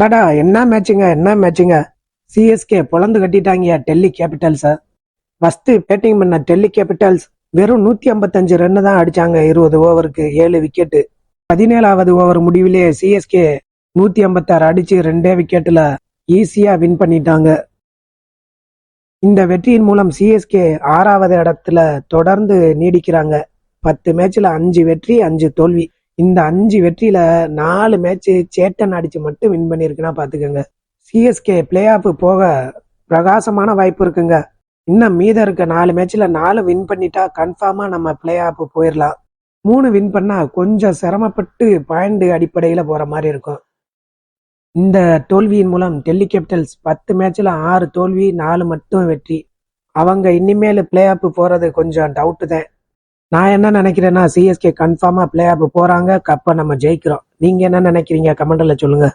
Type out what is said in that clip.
அடடா என்ன மேட்சுங்க. சிஎஸ்கே பொழந்து கட்டிட்டாங்க டெல்லி கேபிட்டல்ஸ. ஃபர்ஸ்ட் பேட்டிங் பண்ண டெல்லி கேபிட்டல்ஸ் வெறும் 155 ரன் தான் அடிச்சாங்க. 20 ஓவருக்கு 7 விக்கெட். 17வது ஓவர் முடிவிலே சிஎஸ்கே 156 அடிச்சு 2 விக்கெட்ல ஈஸியா வின் பண்ணிட்டாங்க. இந்த வெற்றியின் மூலம் சிஎஸ்கே 6வது இடத்துல தொடர்ந்து நீடிக்கிறாங்க. 10 மேட்ச்ல 5 வெற்றி 5 தோல்வி. இந்த 5 வெற்றியில 4 மேட்ச் சேட்டன் அடிச்சு மட்டும் வின் பண்ணிருக்குன்னா பாத்துக்கோங்க. சிஎஸ்கே பிளே ஆஃப் போக பிரகாசமான வாய்ப்பு இருக்குங்க. இன்னும் மீதம் இருக்க 4 மேட்ச்ல 4 வின் பண்ணிட்டா கன்ஃபார்மா நம்ம பிளே ஆஃப் போயிடலாம். 3 வின் பண்ணா கொஞ்சம் சிரமப்பட்டு பாயிண்ட் அடிப்படையில போற மாதிரி இருக்கும். இந்த தோல்வியின் மூலம் டெல்லி கேபிட்டல்ஸ் 10 மேட்ச்ல 6 தோல்வி 4 மட்டும் வெற்றி. அவங்க இனிமேல் பிளே ஆஃப் போறது கொஞ்சம் டவுட் தான். நான் என்ன நினைக்கிறேன்னா சிஎஸ்கே கன்ஃபார்மா பிளே ஆஃப் போறாங்க, கப்பை நம்ம ஜெயிக்கிறோம். நீங்க என்ன நினைக்கிறீங்க கமெண்ட்ல சொல்லுங்க.